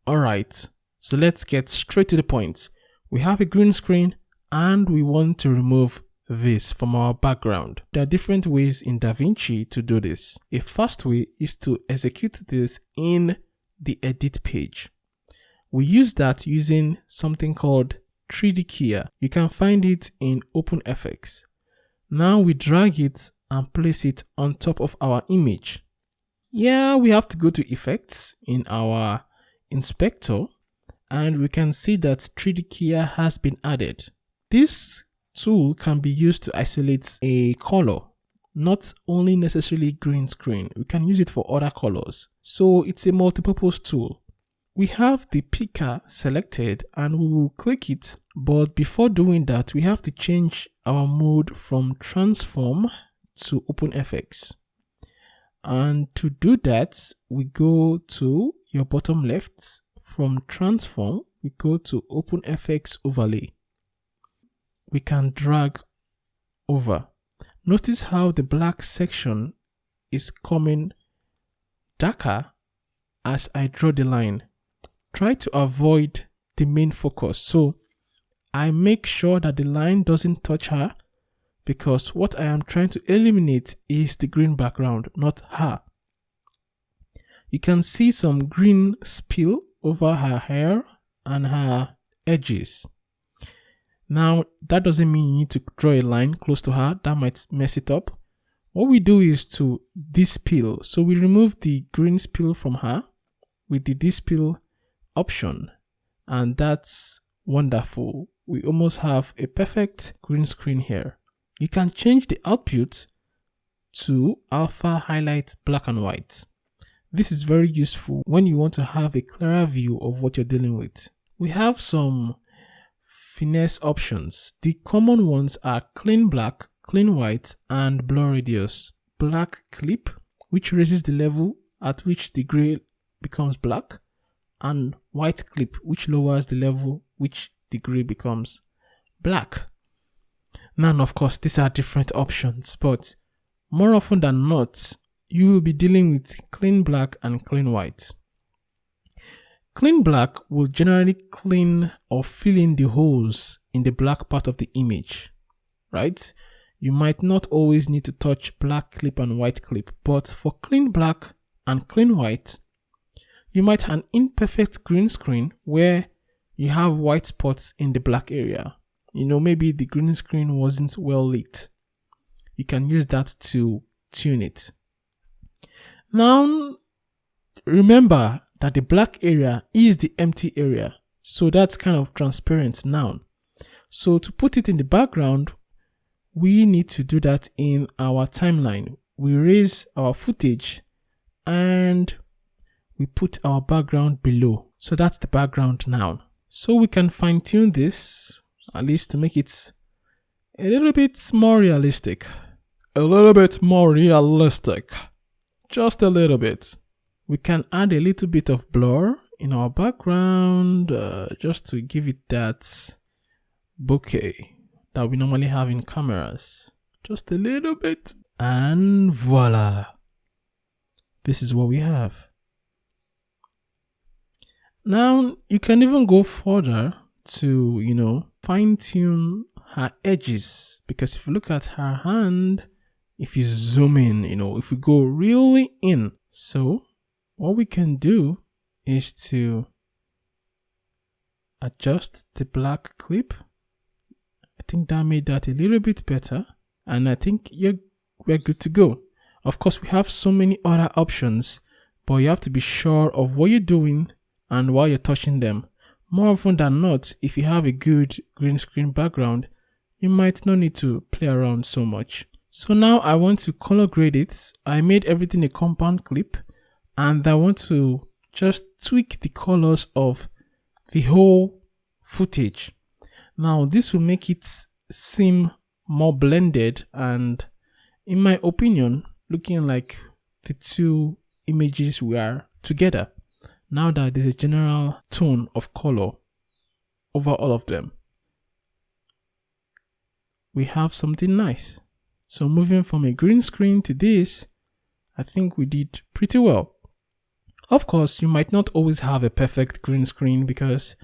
Alright, so let's get straight to the point. We have a green screen and we want to remove this from our background. There are different ways in Davinci to do this. A first way is to execute this in the edit page. We use that using something called 3D keyer. You can find it in OpenFX. Now we drag it and place it on top of our image. Yeah, we have to go to effects in our inspector and we can see that 3D keyer has been added. This tool can be used to isolate a color, not only necessarily green screen. We can use it for other colors. So it's a multi-purpose tool. We have the picker selected and we will click it. But before doing that, we have to change our mode from transform to OpenFX. And to do that, we go to your bottom left. From transform, we go to OpenFX overlay. We can drag over. Notice how the black section is coming darker as I draw the line. Try to avoid the main focus. So I make sure that the line doesn't touch her because what I am trying to eliminate is the green background, not her. You can see some green spill over her hair and her edges. Now, that doesn't mean you need to draw a line close to her. That might mess it up. What we do is to despill. So we remove the green spill from her with the despill option. And that's wonderful. We almost have a perfect green screen here. You can change the output to alpha highlight black and white. This is very useful when you want to have a clearer view of what you're dealing with. We have some finesse options. The common ones are clean black, clean white, and blur radius. Black clip, which raises the level at which the gray becomes black, and white clip, which lowers the level which the gray becomes black. Now, of course, these are different options, but more often than not, you will be dealing with clean black and clean white. Clean black will generally clean or fill in the holes in the black part of the image, right? You might not always need to touch black clip and white clip, but for clean black and clean white, you might have an imperfect green screen where you have white spots in the black area. You know, maybe the green screen wasn't well lit. You can use that to tune it. Now, remember that the black area is the empty area. So that's kind of transparent now. So to put it in the background, we need to do that in our timeline. We raise our footage and we put our background below. So that's the background now. So we can fine tune this, at least to make it a little bit more realistic. A little bit more realistic. Just a little bit. We can add a little bit of blur in our background just to give it that bokeh that we normally have in cameras. Just a little bit. And voila. This is what we have. Now, you can even go further to, fine tune her edges. Because if you look at her hand, if you zoom in, if we go really in. So what we can do is to adjust the black clip. I think that made that a little bit better. And I think we're good to go. Of course, we have so many other options, but you have to be sure of what you're doing and while you're touching them. More often than not, if you have a good green screen background, you might not need to play around so much. So now I want to color grade it. I made everything a compound clip and I want to just tweak the colors of the whole footage. Now this will make it seem more blended and, in my opinion, looking like the two images were together. Now that there's a general tone of color over all of them, we have something nice. So moving from a green screen to this, I think we did pretty well. Of course, you might not always have a perfect green screen because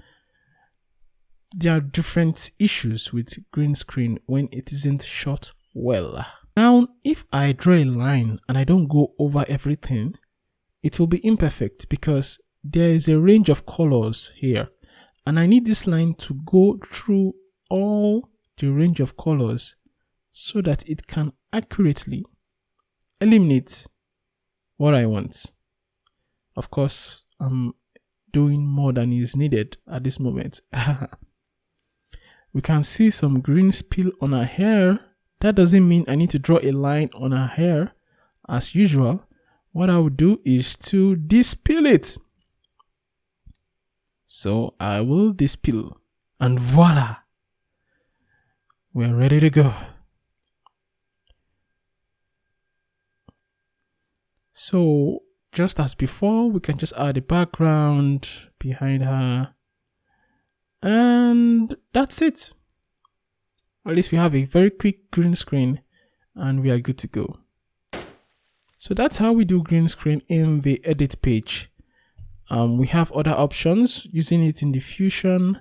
there are different issues with green screen when it isn't shot well. Now, if I draw a line and I don't go over everything, it will be imperfect because there is a range of colors here. And I need this line to go through all the range of colors so that it can accurately eliminate what I want. Of course, I'm doing more than is needed at this moment. We can see some green spill on her hair. That doesn't mean I need to draw a line on her hair. As usual, what I would do is to despill it. So I will despill, and voila, we're ready to go. So just as before, we can just add a background behind her. And that's it. At least we have a very quick green screen and we are good to go. So that's how we do green screen in the edit page. We have other options, using it in the Fusion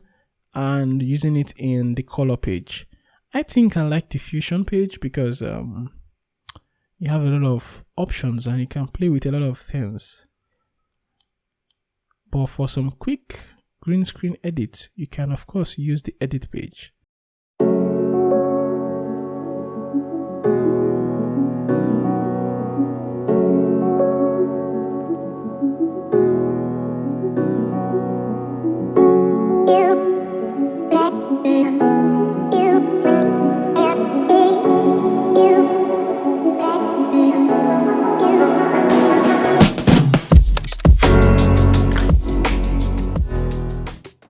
and using it in the color page. I think I like the Fusion page because you have a lot of options and you can play with a lot of things. But for some quick green screen edit, you can of course use the edit page.